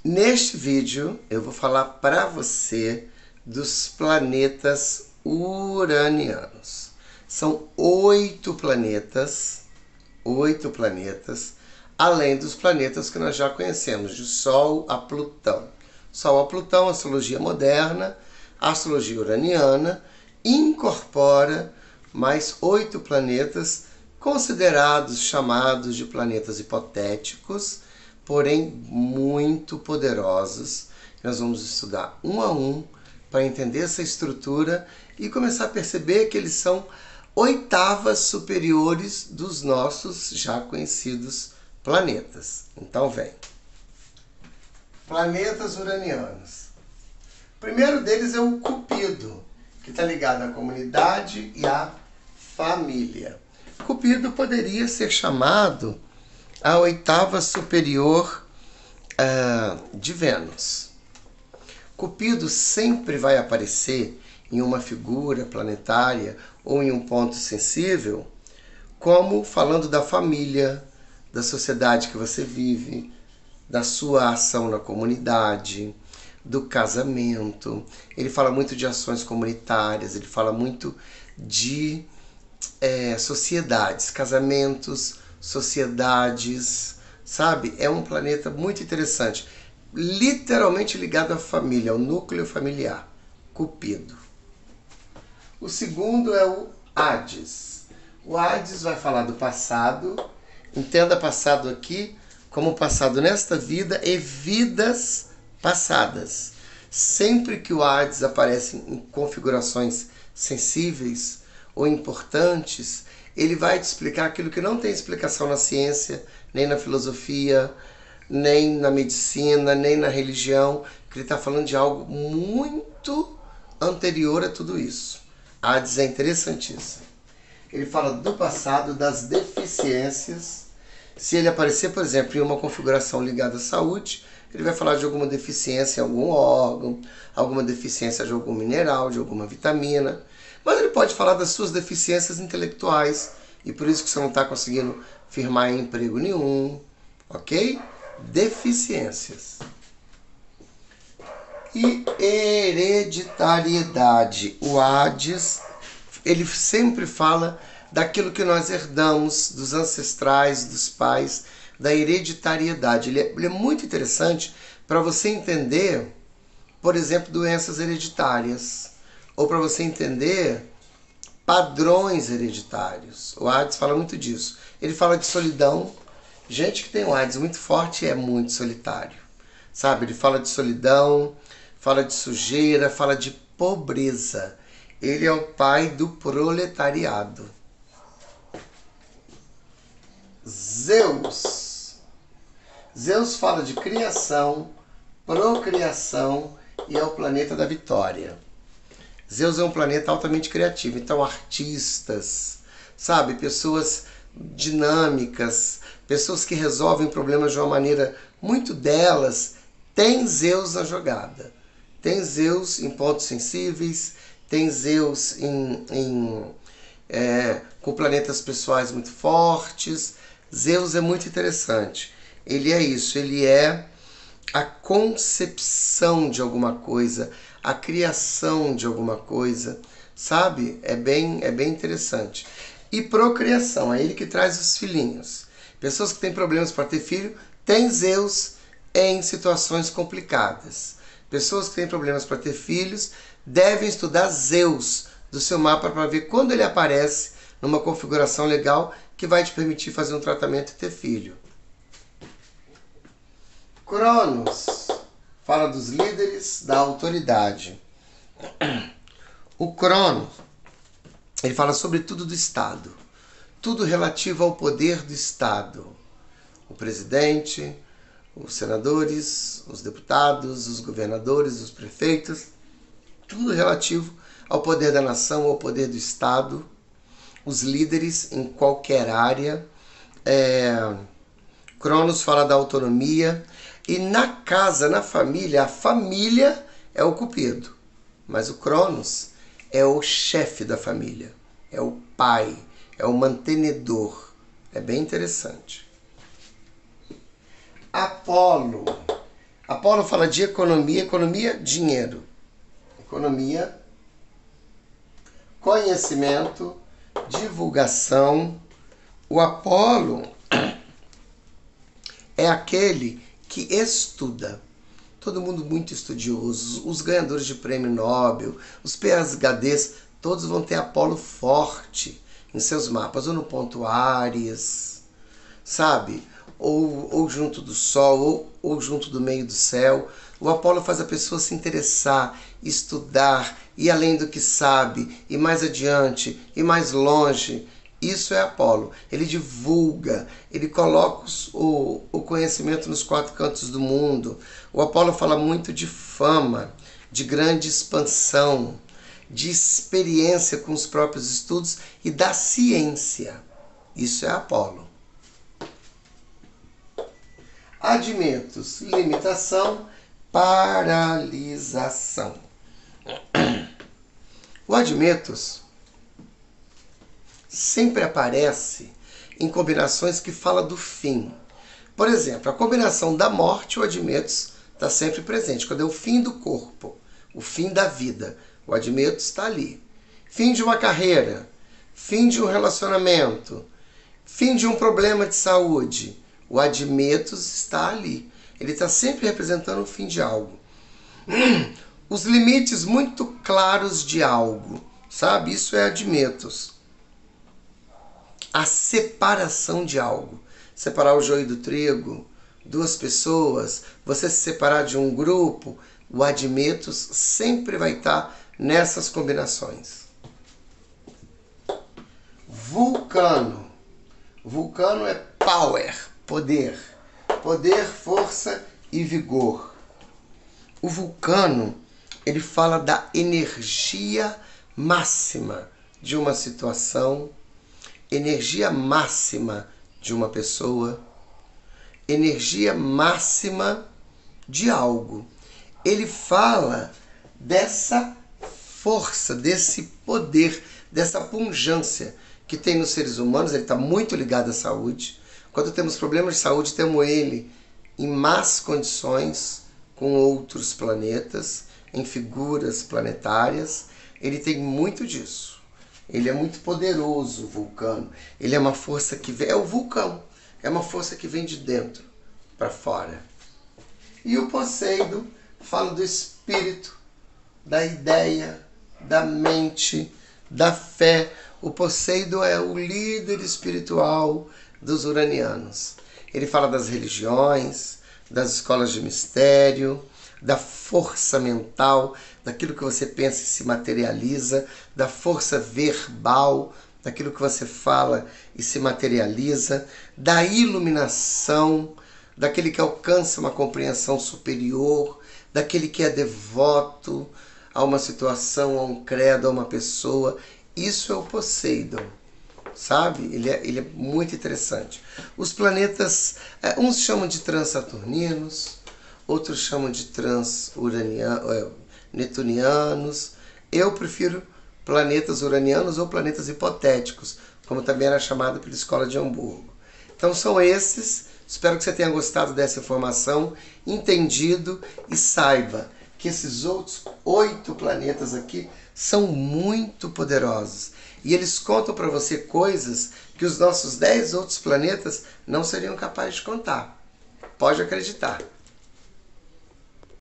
Neste vídeo eu vou falar para você dos planetas uranianos. São 8 planetas, além dos planetas que nós já conhecemos, de Sol a Plutão. Sol a Plutão, astrologia moderna, astrologia uraniana, incorpora mais 8 planetas considerados, chamados de planetas hipotéticos, porém muito poderosos. Nós vamos estudar um a um para entender essa estrutura e começar a perceber que eles são oitavas superiores dos nossos já conhecidos planetas. Então vem. Planetas uranianos. O primeiro deles é o Cupido, que está ligado à comunidade e à família. Cupido poderia ser chamado a oitava superior de Vênus. Cupido sempre vai aparecer em uma figura planetária ou em um ponto sensível, como falando da família, da sociedade que você vive, da sua ação na comunidade, do casamento. Ele fala muito de ações comunitárias, ele fala muito de sociedades, casamentos, sociedades, sabe? É um planeta muito interessante, literalmente ligado à família, ao núcleo familiar, Cupido. O segundo é o Hades. O Hades vai falar do passado, entenda passado aqui como passado nesta vida e vidas passadas. Sempre que o Hades aparece em configurações sensíveis ou importantes, ele vai te explicar aquilo que não tem explicação na ciência, nem na filosofia, nem na medicina, nem na religião, que ele está falando de algo muito anterior a tudo isso. Hades é interessantíssimo. Ele fala do passado, das deficiências. Se ele aparecer, por exemplo, em uma configuração ligada à saúde, ele vai falar de alguma deficiência em algum órgão, alguma deficiência de algum mineral, de alguma vitamina. Mas ele pode falar das suas deficiências intelectuais, e por isso que você não está conseguindo firmar em emprego nenhum, ok? Deficiências. E hereditariedade. O Hades, ele sempre fala daquilo que nós herdamos dos ancestrais, dos pais, da hereditariedade. Ele é muito interessante para você entender, por exemplo, doenças hereditárias, ou para você entender padrões hereditários. O Hades fala muito disso. Ele fala de solidão. Gente que tem um Hades muito forte é muito solitário, sabe? Ele fala de solidão, fala de sujeira, fala de pobreza. Ele é o pai do proletariado. Zeus. Zeus fala de criação, procriação e é o planeta da vitória. Zeus é um planeta altamente criativo, então artistas, sabe, pessoas dinâmicas, pessoas que resolvem problemas de uma maneira muito delas, tem Zeus na jogada. Tem Zeus em pontos sensíveis, tem Zeus com planetas pessoais muito fortes. Zeus é muito interessante. Ele é isso, ele é a concepção de alguma coisa, a criação de alguma coisa, sabe? É bem interessante. E procriação, é ele que traz os filhinhos. Pessoas que têm problemas para ter filho, tem Zeus em situações complicadas. Pessoas que têm problemas para ter filhos devem estudar Zeus do seu mapa para ver quando ele aparece numa configuração legal que vai te permitir fazer um tratamento e ter filho. Cronos fala dos líderes, da autoridade. O Cronos, ele fala sobretudo do Estado. Tudo relativo ao poder do Estado. O presidente, os senadores, os deputados, os governadores, os prefeitos. Tudo relativo ao poder da nação, ao poder do Estado. Os líderes em qualquer área. Cronos fala da autonomia. E na casa, na família, a família é o Cupido. Mas o Cronos é o chefe da família. É o pai. É o mantenedor. É bem interessante. Apolo. Apolo fala de economia, economia, dinheiro. Economia, conhecimento, divulgação. O Apolo é aquele que estuda. Todo mundo muito estudioso, os ganhadores de prêmio Nobel, os PhDs, todos vão ter Apolo forte em seus mapas, ou no ponto Áries, sabe? Ou junto do Sol, ou junto do meio do céu. O Apolo faz a pessoa se interessar, estudar, ir além do que sabe, ir mais adiante, ir mais longe. Isso é Apolo. Ele divulga, ele coloca o conhecimento nos quatro cantos do mundo. O Apolo fala muito de fama, de grande expansão, de experiência com os próprios estudos e da ciência. Isso é Apolo. Admetos, limitação, paralisação. O Admetos sempre aparece em combinações que falam do fim. Por exemplo, a combinação da morte, o Admetos está sempre presente. Quando é o fim do corpo, o fim da vida, o Admetos está ali. Fim de uma carreira, fim de um relacionamento, fim de um problema de saúde, o Admetos está ali. Ele está sempre representando o fim de algo. Os limites muito claros de algo, sabe? Isso é Admetos. A separação de algo. Separar o joio do trigo, duas pessoas, você se separar de um grupo, o Admetos sempre vai estar nessas combinações. Vulcano. Vulcano é power, poder. Poder, força e vigor. O Vulcano, ele fala da energia máxima de uma situação, energia máxima de uma pessoa, energia máxima de algo. Ele fala dessa força, desse poder, dessa pungência que tem nos seres humanos. Ele está muito ligado à saúde. Quando temos problemas de saúde, temos ele em más condições com outros planetas, em figuras planetárias. Ele tem muito disso. Ele é muito poderoso, o Vulcano. Ele é uma força que vem... É o vulcão. É uma força que vem de dentro para fora. E o Poseidon fala do espírito, da ideia, da mente, da fé. O Poseidon é o líder espiritual dos uranianos. Ele fala das religiões, das escolas de mistério, da força mental, daquilo que você pensa e se materializa, da força verbal, daquilo que você fala e se materializa, da iluminação, daquele que alcança uma compreensão superior, daquele que é devoto a uma situação, a um credo, a uma pessoa. Isso é o Poseidon, sabe? Ele é muito interessante. Os planetas, uns chamam de transaturninos, outros chamam de netunianos. Eu prefiro planetas uranianos ou planetas hipotéticos, como também era chamado pela Escola de Hamburgo. Então são esses. Espero que você tenha gostado dessa informação, entendido e saiba que esses outros 8 planetas aqui são muito poderosos. E eles contam para você coisas que os nossos 10 outros planetas não seriam capazes de contar. Pode acreditar.